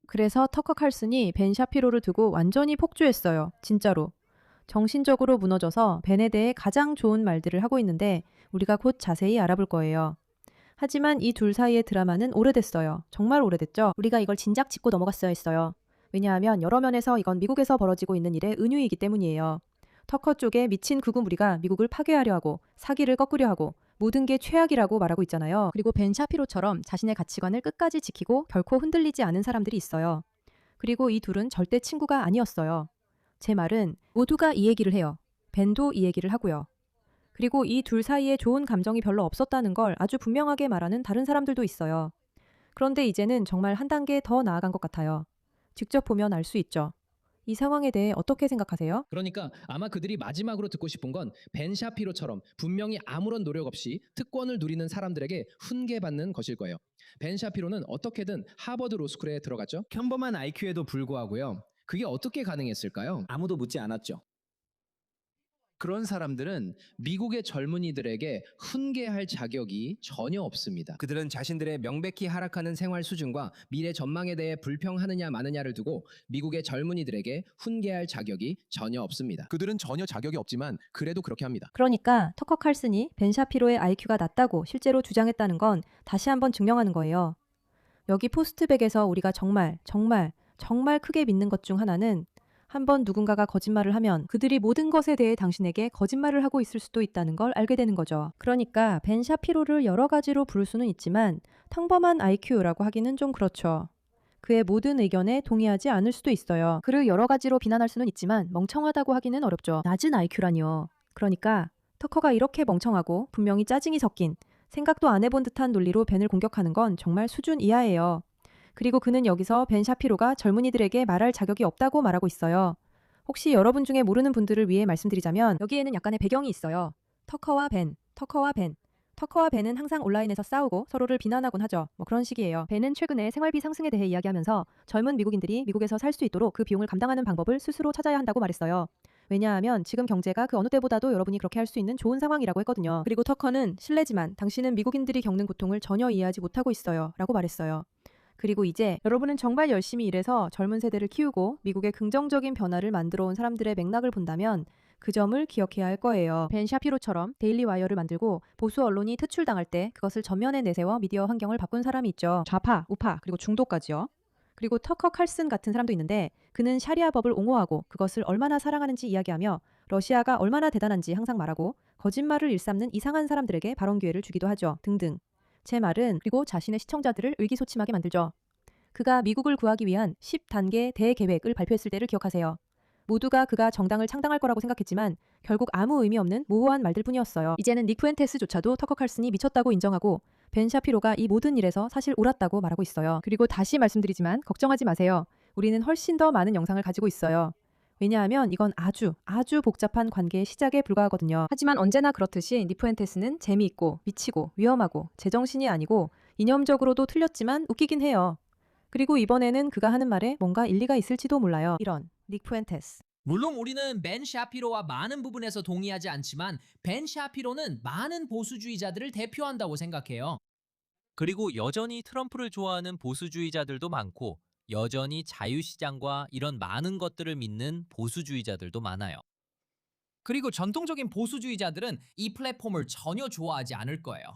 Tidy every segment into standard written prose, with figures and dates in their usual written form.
그래서 터커 칼슨이 벤 샤피로를 두고 완전히 폭주했어요. 진짜로. 정신적으로 무너져서 벤에 대해 가장 좋은 말들을 하고 있는데 우리가 곧 자세히 알아볼 거예요. 하지만 이 둘 사이의 드라마는 오래됐어요. 정말 오래됐죠? 우리가 이걸 진작 짚고 넘어갔어야 했어요. 왜냐하면 여러 면에서 이건 미국에서 벌어지고 있는 일의 은유이기 때문이에요. 터커 쪽에 미친 극우 무리가 미국을 파괴하려 하고 사기를 꺾으려 하고 모든 게 최악이라고 말하고 있잖아요. 그리고 벤 샤피로처럼 자신의 가치관을 끝까지 지키고 결코 흔들리지 않은 사람들이 있어요. 그리고 이 둘은 절대 친구가 아니었어요. 제 말은 모두가 이 얘기를 해요. 벤도 이 얘기를 하고요. 그리고 이 둘 사이에 좋은 감정이 별로 없었다는 걸 아주 분명하게 말하는 다른 사람들도 있어요. 그런데 이제는 정말 한 단계 더 나아간 것 같아요. 직접 보면 알 수 있죠. 이 상황에 대해 어떻게 생각하세요? 그러니까 아마 그들이 마지막으로 듣고 싶은 건 벤 샤피로처럼 분명히 아무런 노력 없이 특권을 누리는 사람들에게 훈계받는 것일 거예요. 벤 샤피로는 어떻게든 하버드 로스쿨에 들어갔죠. 평범한 IQ에도 불구하고요. 그게 어떻게 가능했을까요? 아무도 묻지 않았죠. 그런 사람들은 미국의 젊은이들에게 훈계할 자격이 전혀 없습니다. 그들은 자신들의 명백히 하락하는 생활 수준과 미래 전망에 대해 불평하느냐 마느냐를 두고 미국의 젊은이들에게 훈계할 자격이 전혀 없습니다. 그들은 전혀 자격이 없지만 그래도 그렇게 합니다. 그러니까 터커 칼슨이 벤 샤피로의 IQ가 낮다고 실제로 주장했다는 건 다시 한번 증명하는 거예요. 여기 포스트백에서 우리가 정말 크게 믿는 것 중 하나는 한번 누군가가 거짓말을 하면 그들이 모든 것에 대해 당신에게 거짓말을 하고 있을 수도 있다는 걸 알게 되는 거죠. 그러니까 벤 샤피로를 여러 가지로 부를 수는 있지만 평범한 IQ라고 하기는 좀 그렇죠. 그의 모든 의견에 동의하지 않을 수도 있어요. 그를 여러 가지로 비난할 수는 있지만 멍청하다고 하기는 어렵죠. 낮은 IQ라니요. 그러니까 터커가 이렇게 멍청하고 분명히 짜증이 섞인 생각도 안 해본 듯한 논리로 벤을 공격하는 건 정말 수준 이하예요. 그리고 그는 여기서 벤 샤피로가 젊은이들에게 말할 자격이 없다고 말하고 있어요. 혹시 여러분 중에 모르는 분들을 위해 말씀드리자면 여기에는 약간의 배경이 있어요. 터커와 벤은 항상 온라인에서 싸우고 서로를 비난하곤 하죠. 뭐 그런 식이에요. 벤은 최근에 생활비 상승에 대해 이야기하면서 젊은 미국인들이 미국에서 살 수 있도록 그 비용을 감당하는 방법을 스스로 찾아야 한다고 말했어요. 왜냐하면 지금 경제가 그 어느 때보다도 여러분이 그렇게 할 수 있는 좋은 상황이라고 했거든요. 그리고 터커는 실례지만 당신은 미국인들이 겪는 고통을 전혀 이해하지 못하고 있어요. 라고 말했어요. 그리고 이제 여러분은 정말 열심히 일해서 젊은 세대를 키우고 미국의 긍정적인 변화를 만들어 온 사람들의 맥락을 본다면 그 점을 기억해야 할 거예요. 벤 샤피로처럼 데일리 와이어를 만들고 보수 언론이 퇴출당할 때 그것을 전면에 내세워 미디어 환경을 바꾼 사람이 있죠. 좌파, 우파, 그리고 중도까지요. 그리고 터커 칼슨 같은 사람도 있는데 그는 샤리아 법을 옹호하고 그것을 얼마나 사랑하는지 이야기하며 러시아가 얼마나 대단한지 항상 말하고 거짓말을 일삼는 이상한 사람들에게 발언 기회를 주기도 하죠. 등등. 제 말은 그리고 자신의 시청자들을 의기소침하게 만들죠. 그가 미국을 구하기 위한 10단계 대계획을 발표했을 때를 기억하세요. 모두가 그가 정당을 창당할 거라고 생각했지만 결국 아무 의미 없는 모호한 말들 뿐이었어요. 이제는 닉 푸엔테스조차도 터커 칼슨이 미쳤다고 인정하고 벤 샤피로가 이 모든 일에서 사실 옳았다고 말하고 있어요. 그리고 다시 말씀드리지만 걱정하지 마세요. 우리는 훨씬 더 많은 영상을 가지고 있어요. 왜냐하면 이건 아주 복잡한 관계의 시작에 불과하거든요. 하지만 언제나 그렇듯이 니푸엔테스는 재미있고 미치고 위험하고 제정신이 아니고 이념적으로도 틀렸지만 웃기긴 해요. 그리고 이번에는 그가 하는 말에 뭔가 일리가 있을지도 몰라요. 이런 니푸엔테스. 물론 우리는 벤 샤피로와 많은 부분에서 동의하지 않지만 벤 샤피로는 많은 보수주의자들을 대표한다고 생각해요. 그리고 여전히 트럼프를 좋아하는 보수주의자들도 많고 여전히 자유시장과 이런 많은 것들을 믿는 보수주의자들도 많아요. 그리고 전통적인 보수주의자들은 이 플랫폼을 전혀 좋아하지 않을 거예요.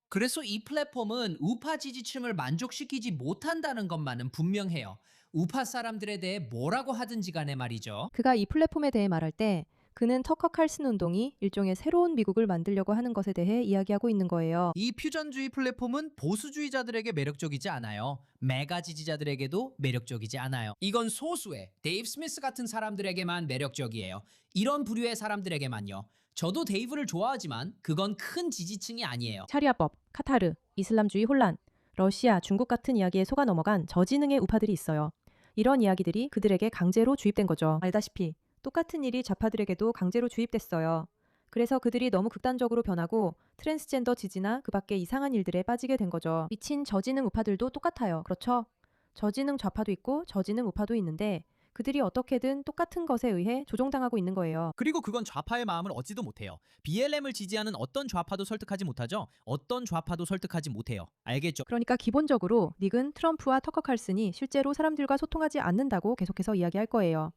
그래서 이 플랫폼은 우파 지지층을 만족시키지 못한다는 것만은 분명해요. 우파 사람들에 대해 뭐라고 하든지 간에 말이죠. 그가 이 플랫폼에 대해 말할 때 그는 터커 칼슨 운동이 일종의 새로운 미국을 만들려고 하는 것에 대해 이야기하고 있는 거예요. 이 퓨전주의 플랫폼은 보수주의자들에게 매력적이지 않아요. 메가 지지자들에게도 매력적이지 않아요. 이건 소수의 데이브 스미스 같은 사람들에게만 매력적이에요. 이런 부류의 사람들에게만요. 저도 데이브를 좋아하지만 그건 큰 지지층이 아니에요. 샤리아법, 카타르, 이슬람주의 혼란, 러시아, 중국 같은 이야기에 속아 넘어간 저지능의 우파들이 있어요. 이런 이야기들이 그들에게 강제로 주입된 거죠. 알다시피 똑같은 일이 좌파들에게도 강제로 주입됐어요. 그래서 그들이 너무 극단적으로 변하고 트랜스젠더 지지나 그 밖의 이상한 일들에 빠지게 된 거죠. 미친 저지능 우파들도 똑같아요. 그렇죠? 저지능 좌파도 있고 저지능 우파도 있는데 그들이 어떻게든 똑같은 것에 의해 조종당하고 있는 거예요. 그리고 그건 좌파의 마음을 얻지도 못해요. BLM을 지지하는 어떤 좌파도 설득하지 못하죠. 어떤 좌파도 설득하지 못해요. 알겠죠? 그러니까 기본적으로 닉은 트럼프와 터커 칼슨이 실제로 사람들과 소통하지 않는다고 계속해서 이야기할 거예요.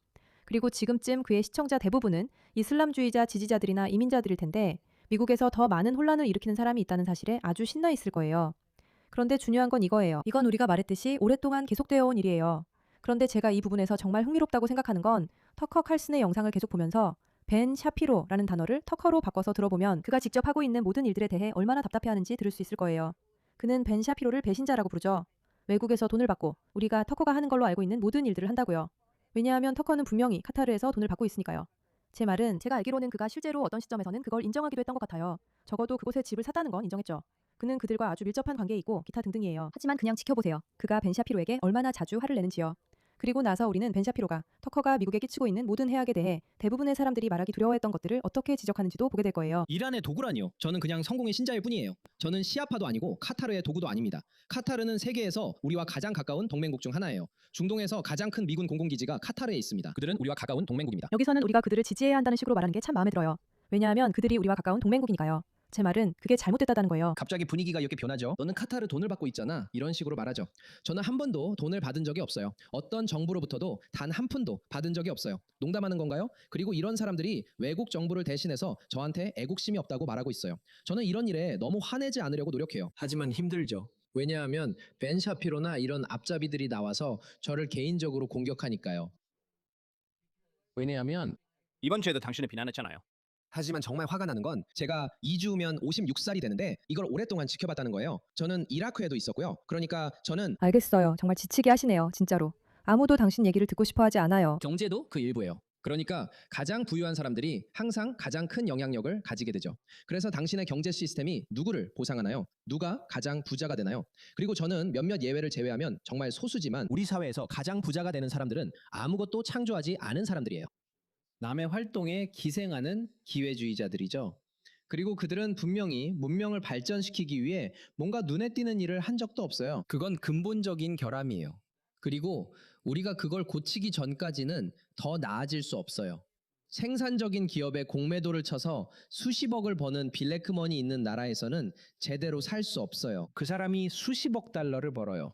그리고 지금쯤 그의 시청자 대부분은 이슬람주의자 지지자들이나 이민자들일 텐데 미국에서 더 많은 혼란을 일으키는 사람이 있다는 사실에 아주 신나 있을 거예요. 그런데 중요한 건 이거예요. 이건 우리가 말했듯이 오랫동안 계속되어 온 일이에요. 그런데 제가 이 부분에서 정말 흥미롭다고 생각하는 건 터커 칼슨의 영상을 계속 보면서 벤 샤피로라는 단어를 터커로 바꿔서 들어보면 그가 직접 하고 있는 모든 일들에 대해 얼마나 답답해하는지 들을 수 있을 거예요. 그는 벤 샤피로를 배신자라고 부르죠. 외국에서 돈을 받고 우리가 터커가 하는 걸로 알고 있는 모든 일들을 한다고요. 왜냐하면 터커는 분명히 카타르에서 돈을 받고 있으니까요. 제 말은 제가 알기로는 그가 실제로 어떤 시점에서는 그걸 인정하기도 했던 것 같아요. 적어도 그곳에 집을 샀다는 건 인정했죠. 그는 그들과 아주 밀접한 관계에 있고 기타 등등이에요. 하지만 그냥 지켜보세요. 그가 벤 샤피로에게 얼마나 자주 화를 내는지요. 그리고 나서 우리는 벤 샤피로가 터커가 미국에 끼치고 있는 모든 해악에 대해 대부분의 사람들이 말하기 두려워했던 것들을 어떻게 지적하는지도 보게 될 거예요. 이란의 도구라니요. 저는 그냥 성공의 신자일 뿐이에요. 저는 시아파도 아니고 카타르의 도구도 아닙니다. 카타르는 세계에서 우리와 가장 가까운 동맹국 중 하나예요. 중동에서 가장 큰 미군 공군기지가 카타르에 있습니다. 그들은 우리와 가까운 동맹국입니다. 여기서는 우리가 그들을 지지해야 한다는 식으로 말하는 게 참 마음에 들어요. 왜냐하면 그들이 우리와 가까운 동맹국이니까요. 제 말은 그게 잘못됐다는 거예요. 갑자기 분위기가 이렇게 변하죠. 너는 카타르 돈을 받고 있잖아. 이런 식으로 말하죠. 저는 한 번도 돈을 받은 적이 없어요. 어떤 정부로부터도 단 한 푼도 받은 적이 없어요. 농담하는 건가요? 그리고 이런 사람들이 외국 정부를 대신해서 저한테 애국심이 없다고 말하고 있어요. 저는 이런 일에 너무 화내지 않으려고 노력해요. 하지만 힘들죠. 왜냐하면 벤 샤피로나 이런 앞잡이들이 나와서 저를 개인적으로 공격하니까요. 왜냐하면 이번 주에도 당신을 비난했잖아요. 하지만 정말 화가 나는 건 제가 2주 후면 56살이 되는데 이걸 오랫동안 지켜봤다는 거예요. 저는 이라크에도 있었고요. 그러니까 저는 알겠어요. 정말 지치게 하시네요. 진짜로. 아무도 당신 얘기를 듣고 싶어 하지 않아요. 경제도 그 일부예요. 그러니까 가장 부유한 사람들이 항상 가장 큰 영향력을 가지게 되죠. 그래서 당신의 경제 시스템이 누구를 보상하나요? 누가 가장 부자가 되나요? 그리고 저는 몇몇 예외를 제외하면 정말 소수지만 우리 사회에서 가장 부자가 되는 사람들은 아무것도 창조하지 않은 사람들이에요. 남의 활동에 기생하는 기회주의자들이죠. 그리고 그들은 분명히 문명을 발전시키기 위해 뭔가 눈에 띄는 일을 한 적도 없어요. 그건 근본적인 결함이에요. 그리고 우리가 그걸 고치기 전까지는 더 나아질 수 없어요. 생산적인 기업에 공매도를 쳐서 수십억을 버는 블랙머니 있는 나라에서는 제대로 살 수 없어요. 그 사람이 수십억 달러를 벌어요.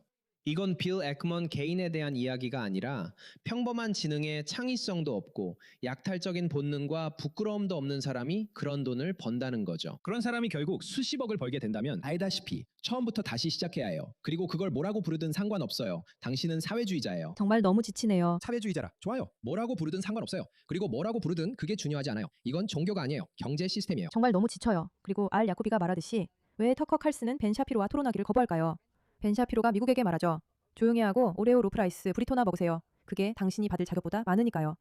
이건 빌 액먼 개인에 대한 이야기가 아니라 평범한 지능에 창의성도 없고 약탈적인 본능과 부끄러움도 없는 사람이 그런 돈을 번다는 거죠. 그런 사람이 결국 수십억을 벌게 된다면 알다시피 처음부터 다시 시작해야 해요. 그리고 그걸 뭐라고 부르든 상관없어요. 당신은 사회주의자예요. 정말 너무 지치네요. 사회주의자라 좋아요. 뭐라고 부르든 상관없어요. 그리고 뭐라고 부르든 그게 중요하지 않아요. 이건 종교가 아니에요. 경제 시스템이에요. 정말 너무 지쳐요. 그리고 알 야코비가 말하듯이 왜 터커 칼슨은 벤 샤피로와 토론하기를 거부할까요? 벤 샤피로가 미국에게 말하죠. 조용히 하고 오레오 로프라이스 브리토나 먹으세요. 그게 당신이 받을 자격보다 많으니까요.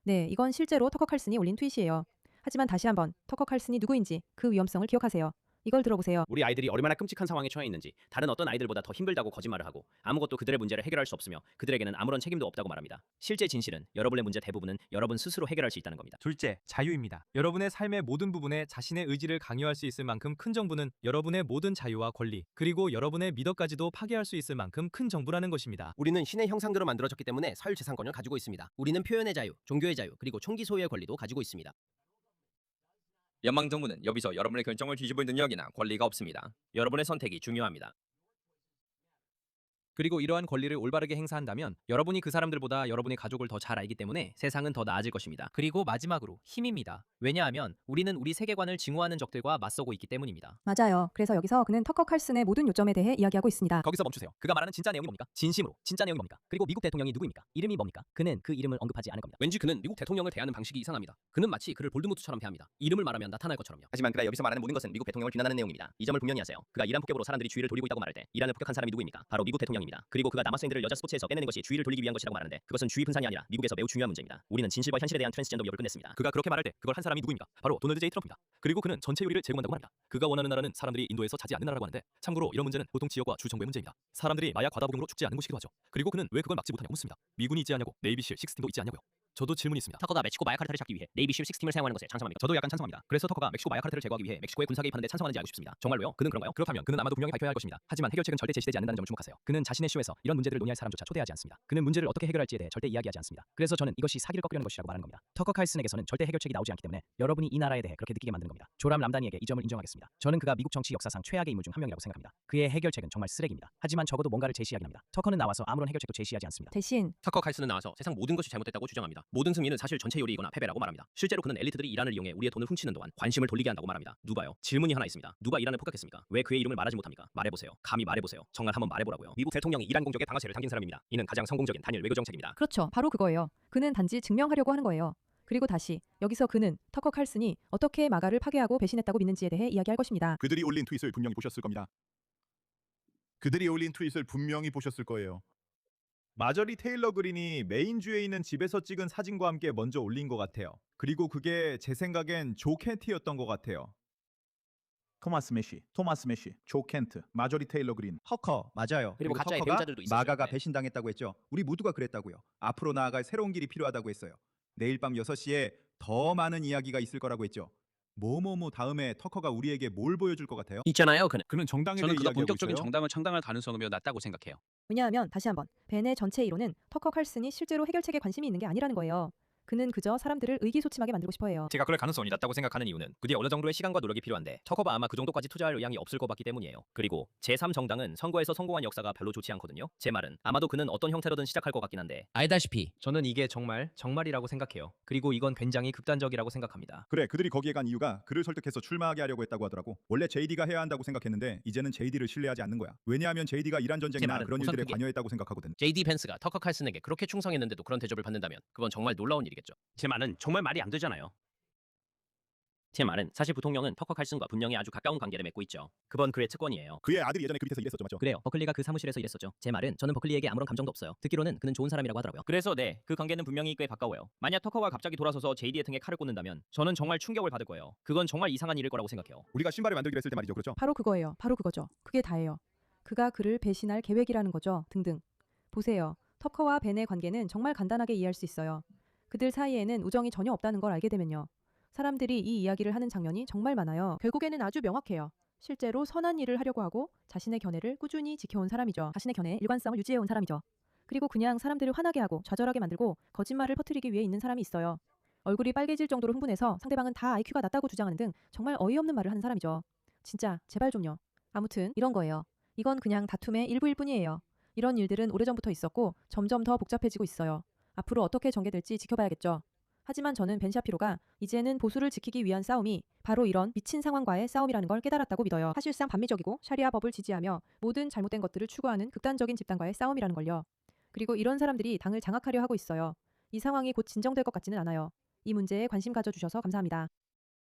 네, 이건 실제로 터커 칼슨이 올린 트윗이에요. 하지만 다시 한번 터커 칼슨이 누구인지 그 위험성을 기억하세요. 이걸 들어보세요. 우리 아이들이 얼마나 끔찍한 상황에 처해 있는지, 다른 어떤 아이들보다 더 힘들다고 거짓말을 하고 아무것도 그들의 문제를 해결할 수 없으며 그들에게는 아무런 책임도 없다고 말합니다. 실제 진실은 여러분의 문제 대부분은 여러분 스스로 해결할 수 있다는 겁니다. 둘째, 자유입니다. 여러분의 삶의 모든 부분에 자신의 의지를 강요할 수 있을 만큼 큰 정부는 여러분의 모든 자유와 권리, 그리고 여러분의 미덕까지도 파괴할 수 있을 만큼 큰 정부라는 것입니다. 우리는 신의 형상대로 만들어졌기 때문에 사유재산권을 가지고 있습니다. 우리는 표현의 자유, 종교의 자유, 그리고 총기 소유의 권리도 가지고 있습니다. 연방정부는 여기서 여러분의 결정을 뒤집을 능력이나 권리가 없습니다. 여러분의 선택이 중요합니다. 그리고 이러한 권리를 올바르게 행사한다면 여러분이 그 사람들보다 여러분의 가족을 더 잘 알기 때문에 세상은 더 나아질 것입니다. 그리고 마지막으로 힘입니다. 왜냐하면 우리는 우리 세계관을 증오하는 적들과 맞서고 있기 때문입니다. 맞아요. 그래서 여기서 그는 터커 칼슨의 모든 요점에 대해 이야기하고 있습니다. 거기서 멈추세요. 그가 말하는 진짜 내용이 뭡니까? 진심으로 진짜 내용이 뭡니까? 그리고 미국 대통령이 누구입니까? 이름이 뭡니까? 그는 그 이름을 언급하지 않을 겁니다. 왠지 그는 미국 대통령을 대하는 방식이 이상합니다. 그는 마치 그를 볼드모트처럼 대합니다. 이름을 말하면 나타날 것처럼요. 하지만 그가 여기서 말하는 모든 것은 미국 대통령을 비난하는 내용입니다. 이 점을 분명히 하세요. 그가 이란 폭격으로 사람들이 주의를 돌리고 있다고 말할 때 이란을 폭격한 사람이 누구입니까? 바로 미국 대통령입니다. 그리고 그가 남학생들을 여자 스포츠에서 빼내는 것이 주의를 돌리기 위한 것이라고 말하는데 그것은 주의 분산이 아니라 미국에서 매우 중요한 문제입니다. 우리는 진실과 현실에 대한 트랜스젠더 위협을 끝냈습니다. 그가 그렇게 말할 때 그걸 한 사람이 누구입니까? 바로 도널드 제이 트럼프입니다. 그리고 그는 전체 요리를 제공한다고 합니다. 그가 원하는 나라는 사람들이 인도에서 자지 않는 나라라고 하는데 참고로 이런 문제는 보통 지역과 주 정부의 문제입니다. 사람들이 마약 과다 복용으로 죽지 않는 곳이기도 하죠. 그리고 그는 왜 그걸 막지 못하냐고 묻습니다. 미군이 있지 않냐고, 네이비실 16도 있지 않냐고요. 저도 질문이 있습니다. 터커가 멕시코 마약 카르텔을 잡기 위해 네이비 실 6팀을 사용하는 것에 찬성합니다. 저도 약간 찬성합니다. 그래서 터커가 멕시코 마약 카르텔을 제거하기 위해 멕시코에 군사 개입하는 데 찬성하는지 알고 싶습니다. 정말로요? 그는 그런가요? 그렇다면 그는 아마도 분명히 발표해야 할 것입니다. 하지만 해결책은 절대 제시되지 않는다는 점을 주목하세요. 그는 자신의 쇼에서 이런 문제들을 논의할 사람조차 초대하지 않습니다. 그는 문제를 어떻게 해결할지에 대해 절대 이야기하지 않습니다. 그래서 저는 이것이 사기를 꺾으려는 것이라고 말하는 겁니다. 터커 칼슨에게서는 절대 해결책이 나오지 않기 때문에 여러분이 이 나라에 대해 그렇게 느끼게 만드는 겁니다. 조람 람다니에게 이 점을 인정하겠습니다. 저는 그가 미국 정치 역사상 최악의 인물 중 한 명이라고 생각합니다. 그의 해결책은 정말 쓰레기입니다. 하지만 적어도 뭔가를 제시하긴 합니다. 터커는 나와서 아무런 해결책도 제시하지 않습니다. 대신 터커 칼슨은 나와서 세상 모든 것이 잘못됐다고 주장합니다. 모든 승리는 사실 전체 요리이거나 패배라고 말합니다. 실제로 그는 엘리트들이 이란을 이용해 우리의 돈을 훔치는 동안 관심을 돌리게 한다고 말합니다. 누가요? 질문이 하나 있습니다. 누가 이란을 폭격했습니까? 왜 그의 이름을 말하지 못합니까? 말해보세요. 감히 말해보세요. 정말 한번 말해보라고요. 미국 대통령이 이란 공격에 방아쇠를 당긴 사람입니다. 이는 가장 성공적인 단일 외교 정책입니다. 그렇죠. 바로 그거예요. 그는 단지 증명하려고 하는 거예요. 그리고 다시 여기서 그는 터커 칼슨이 어떻게 마가를 파괴하고 배신했다고 믿는지에 대해 이야기할 것입니다. 그들이 올린 트윗을 분명히 보셨을 겁니다. 그들이 올린 트윗을 분명히 보셨을 거예요. 마저리 테일러 그린이 메인주에 있는 집에서 찍은 사진과 함께 먼저 올린 것 같아요. 그리고 그게 제 생각엔 조 켄트였던 것 같아요. 토마스 메시, 조 켄트, 마저리 테일러 그린. 터커 맞아요. 그리고 가짜의 터커가 배우자들도 있었죠. 마가가 네. 배신당했다고 했죠. 우리 모두가 그랬다고요. 앞으로 나아갈 새로운 길이 필요하다고 했어요. 내일 밤 6시에 더 많은 이야기가 있을 거라고 했죠. 뭐뭐뭐 다음에 터커가 우리에게 뭘 보여줄 것 같아요? 있잖아요. 그는 정당에 대해 저는 그가 이야기하고 본격적인 있어요. 정당을 창당할 가능성이 매우 낮다고 생각해요. 왜냐하면 다시 한번 벤의 전체 이론은 터커 칼슨이 실제로 해결책에 관심이 있는 게 아니라는 거예요. 그는 그저 사람들을 의기소침하게 만들고 싶어해요. 제가 그럴 가능성이 낮다고 생각하는 이유는 그뒤에 어느 정도의 시간과 노력이 필요한데 터커가 아마 그 정도까지 투자할 의향이 없을 것 같기 때문이에요. 그리고 제3정당은 선거에서 성공한 역사가 별로 좋지 않거든요. 제 말은 아마도 그는 어떤 형태로든 시작할 것 같긴 한데 알다시피 저는 이게 정말이라고 생각해요. 그리고 이건 굉장히 극단적이라고 생각합니다. 그래, 그들이 거기에 간 이유가 그를 설득해서 출마하게 하려고 했다고 하더라고. 원래 JD가 해야 한다고 생각했는데 이제는 JD를 신뢰하지 않는 거야. 왜냐하면 JD가 이란 제 전쟁이나 말은 그런 우선 일들에 그게- 관여했다고 생각하거든. JD 펜스가 터커 칼슨에게 그렇게 충성했는데도 그런 대접을 받는다면 그건 정말 놀라운 일이겠죠. 제 말은 정말 말이 안 되잖아요. 제 말은 사실 부통령은 터커 칼슨과 분명히 아주 가까운 관계를 맺고 있죠. 그건 그의 특권이에요. 그의 아들이 예전에 그 밑에서 일했었죠, 맞죠? 그래요. 버클리가 그 사무실에서 일했었죠. 제 말은 저는 버클리에게 아무런 감정도 없어요. 듣기로는 그는 좋은 사람이라고 하더라고요. 그래서 네, 그 관계는 분명히 꽤 가까워요. 만약 터커가 갑자기 돌아서서 JD의 등에 칼을 꽂는다면 저는 정말 충격을 받을 거예요. 그건 정말 이상한 일일 거라고 생각해요. 우리가 신발을 만들기로 했을 때 말이죠, 그렇죠? 바로 그거예요. 바로 그거죠. 그게 다예요. 그가 그를 배신할 계획이라는 거죠. 등등. 보세요. 터커와 벤의 관계는 정말 간단하게 이해할 수 있어요. 그들 사이에는 우정이 전혀 없다는 걸 알게 되면요. 사람들이 이 이야기를 하는 장면이 정말 많아요. 결국에는 아주 명확해요. 실제로 선한 일을 하려고 하고 자신의 견해를 꾸준히 지켜온 사람이죠. 자신의 견해에 일관성을 유지해온 사람이죠. 그리고 그냥 사람들을 화나게 하고 좌절하게 만들고 거짓말을 퍼뜨리기 위해 있는 사람이 있어요. 얼굴이 빨개질 정도로 흥분해서 상대방은 다 IQ가 낮다고 주장하는 등 정말 어이없는 말을 하는 사람이죠. 진짜 제발 좀요. 아무튼 이런 거예요. 이건 그냥 다툼의 일부일 뿐이에요. 이런 일들은 오래전부터 있었고 점점 더 복잡해지고 있어요. 앞으로 어떻게 전개될지 지켜봐야겠죠. 하지만 저는 벤 샤피로가 이제는 보수를 지키기 위한 싸움이 바로 이런 미친 상황과의 싸움이라는 걸 깨달았다고 믿어요. 사실상 반미적이고 샤리아 법을 지지하며 모든 잘못된 것들을 추구하는 극단적인 집단과의 싸움이라는 걸요. 그리고 이런 사람들이 당을 장악하려 하고 있어요. 이 상황이 곧 진정될 것 같지는 않아요. 이 문제에 관심 가져주셔서 감사합니다.